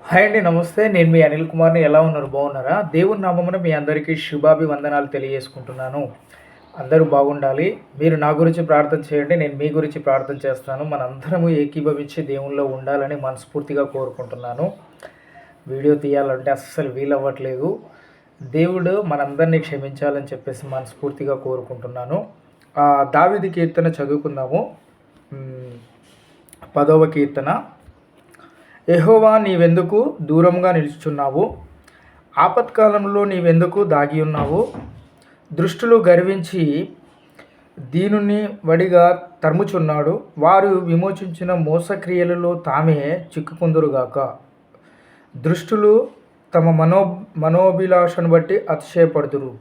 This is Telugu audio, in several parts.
హాయ్ అండి. నమస్తే. నేను మీ అనిల్ కుమార్‌ని. ఎలా ఉన్నారు? బాగున్నారా? దేవుని నామమున మీ అందరికీ శుభాభివందనాలు తెలియజేసుకుంటున్నాను. అందరూ బాగుండాలి. మీరు నా గురించి ప్రార్థన చేయండి. నేను మీ గురించి ప్రార్థన చేస్తాను. మనందరము ఏకీభవించి దేవునిలో ఉండాలని మనస్ఫూర్తిగా కోరుకుంటున్నాను. వీడియో తీయాలంటే అస్సలు వీలవ్వట్లేదు. దేవుడు మనందరినీ క్షమించాలని చెప్పేసి మనస్ఫూర్తిగా కోరుకుంటున్నాను. దావీదు కీర్తన చదువుకుందాము. 10వ కీర్తన. యెహోవా, నీవెందుకు దూరంగా నిలుచున్నావు? ఆపత్కాలంలో నీవెందుకు దాగి ఉన్నావు? దుష్టులు గర్వించి దీనుని వడిగా తరుముచున్నాడు. వారు విమోచించిన మోసక్రియలలో తామే చిక్కుకుందురుగాక. దుష్టులు తమ మనోభిలాషను బట్టి అతిశయపడుదురు.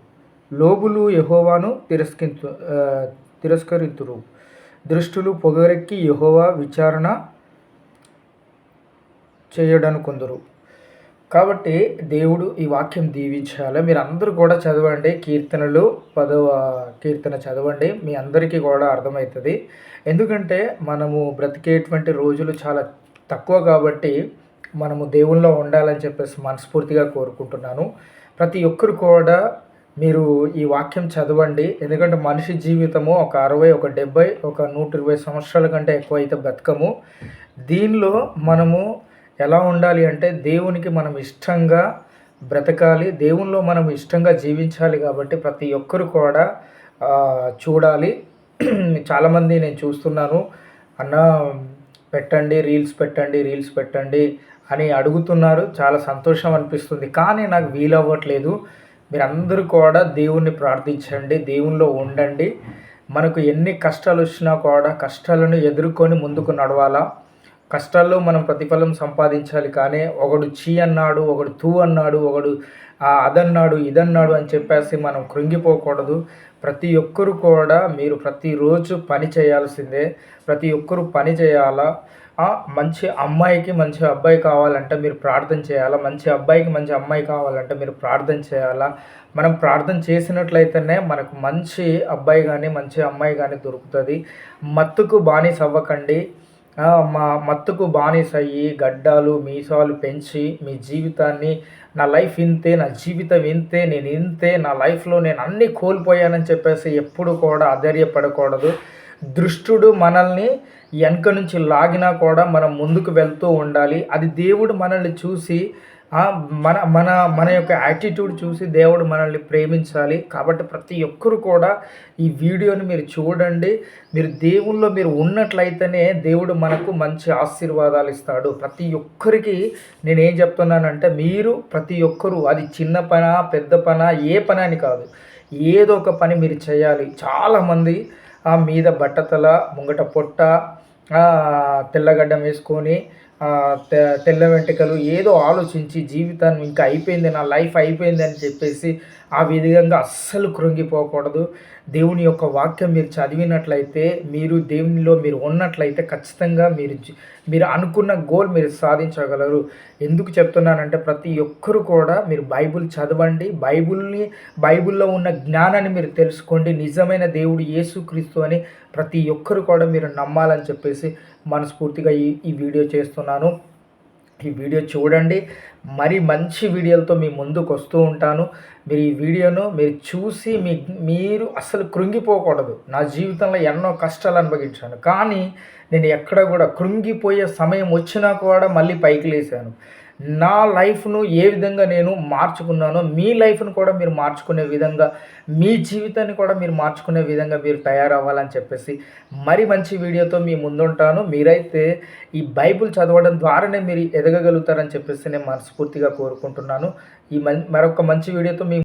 లోబులు యెహోవాను తిరస్కరింతురు. దుష్టులు పొగరెక్కి యెహోవా విచారణ చేయడనుకొందరు. కాబట్టి దేవుడు ఈ వాక్యం దీవించాలి. మీరు అందరూ కూడా చదవండి. కీర్తనలు 10వ కీర్తన చదవండి. మీ అందరికీ కూడా అర్థమవుతుంది. ఎందుకంటే మనము బ్రతికేటువంటి రోజులు చాలా తక్కువ కాబట్టి మనము దేవుల్లో ఉండాలని చెప్పేసి మనస్ఫూర్తిగా కోరుకుంటున్నాను. ప్రతి ఒక్కరు కూడా మీరు ఈ వాక్యం చదవండి. ఎందుకంటే మనిషి జీవితము ఒక 60, ఒక 70, ఒక 120 సంవత్సరాల కంటే ఎక్కువ అయితే బ్రతకము. దీనిలో మనము ఎలా ఉండాలి అంటే దేవునికి మనం ఇష్టంగా బ్రతకాలి, దేవునిలో మనం ఇష్టంగా జీవించాలి. కాబట్టి ప్రతి ఒక్కరు కూడా చూడాలి. చాలామంది నేను చూస్తున్నాను, అన్న పెట్టండి, రీల్స్ పెట్టండి అని అడుగుతున్నారు. చాలా సంతోషం అనిపిస్తుంది. కానీ నాకు వీలవ్వట్లేదు. మీరందరూ కూడా దేవుణ్ణి ప్రార్థించండి, దేవునిలో ఉండండి. మనకు ఎన్ని కష్టాలు వచ్చినా కూడా కష్టాలను ఎదుర్కొని ముందుకు నడవాలా. కష్టాల్లో మనం ప్రతిఫలం సంపాదించాలి. కానీ ఒకడు చీ అన్నాడు, ఒకడు తూ అన్నాడు, ఒకడు అదన్నాడు, ఇదన్నాడు అని చెప్పేసి మనం కృంగిపోకూడదు. ప్రతి ఒక్కరు కూడా మీరు ప్రతిరోజు పని చేయాల్సిందే. ప్రతి ఒక్కరు పని చేయాలా. మంచి అమ్మాయికి మంచి అబ్బాయి కావాలంటే మీరు ప్రార్థన చేయాలా. మంచి అబ్బాయికి మంచి అమ్మాయి కావాలంటే మీరు ప్రార్థన చేయాలా. మనం ప్రార్థన చేసినట్లయితేనే మనకు మంచి అబ్బాయి కానీ మంచి అమ్మాయి కానీ దొరుకుతుంది. మత్తుకు బానిస అవ్వకండి. మత్తుకు బానిసయ్యి గడ్డాలు మీసాలు పెంచి మీ జీవితాన్ని, నా లైఫ్ ఇంతే, నా జీవితం ఇంతే, నేను ఇంతే, నా లైఫ్లో నేను అన్నీ కోల్పోయానని చెప్పేసి ఎప్పుడు కూడా అధైర్యపడకూడదు. దుష్టుడు మనల్ని వెనక నుంచి లాగినా కూడా మనం ముందుకు వెళ్తూ ఉండాలి. అది దేవుడు మనల్ని చూసి మన మన మన యొక్క యాటిట్యూడ్ చూసి దేవుడు మనల్ని ప్రేమించాలి. కాబట్టి ప్రతి ఒక్కరు కూడా ఈ వీడియోని మీరు చూడండి. మీరు దేవుల్లో మీరు ఉన్నట్లయితేనే దేవుడు మనకు మంచి ఆశీర్వాదాలు ఇస్తాడు. ప్రతి ఒక్కరికి నేనేం చెప్తున్నానంటే, మీరు ప్రతి ఒక్కరూ అది చిన్న పన పెద్ద పన ఏ పని అని కాదు, ఏదో ఒక పని మీరు చేయాలి. చాలామంది మీద బట్టతల, ముంగట పొట్ట, తెల్లగడ్డం వేసుకొని తెల్ల వెంట్రుకలు ఏదో ఆలోచించి జీవితాన్ని ఇంకా అయిపోయింది, నా లైఫ్ అయిపోయింది అని చెప్పేసి ఆ విధంగా అస్సలు కృంగిపోకూడదు. దేవుని యొక్క వాక్యం మీరు చదివినట్లయితే, మీరు దేవునిలో మీరు ఉన్నట్లయితే ఖచ్చితంగా మీరు అనుకున్న గోల్ మీరు సాధించగలరు. ఎందుకు చెప్తున్నానంటే, ప్రతి ఒక్కరు కూడా మీరు బైబిల్ చదవండి. బైబిల్లో ఉన్న జ్ఞానాన్ని మీరు తెలుసుకోండి. నిజమైన దేవుడు యేసుక్రీస్తు అని ప్రతి ఒక్కరు కూడా మీరు నమ్మాలని చెప్పేసి మనస్ఫూర్తిగా ఈ వీడియో చేస్తున్నాను. ఈ వీడియో చూడండి. మరి మంచి వీడియోలతో మీ ముందుకు వస్తూ ఉంటాను. మీరు ఈ వీడియోను మీరు చూసి మీరు అసలు కృంగిపోకూడదు. నా జీవితంలో ఎన్నో కష్టాలు అనుభవించాను, కానీ నేను ఎక్కడ కూడా కృంగిపోయే సమయం వచ్చినా కూడా మళ్ళీ పైకి లేసాను. నా లైఫ్ను ఏ విధంగా నేను మార్చుకున్నానో మీ లైఫ్ను కూడా మీరు మార్చుకునే విధంగా, మీ జీవితాన్ని కూడా మీరు మార్చుకునే విధంగా మీరు తయారవ్వాలని చెప్పేసి మరి మంచి వీడియోతో మీ ముందుంటాను. మీరైతే ఈ బైబిల్ చదవడం ద్వారానే మీరు ఎదగగలుగుతారని చెప్పేసి నేను మనస్ఫూర్తిగా కోరుకుంటున్నాను. మరొక మంచి వీడియోతో మీ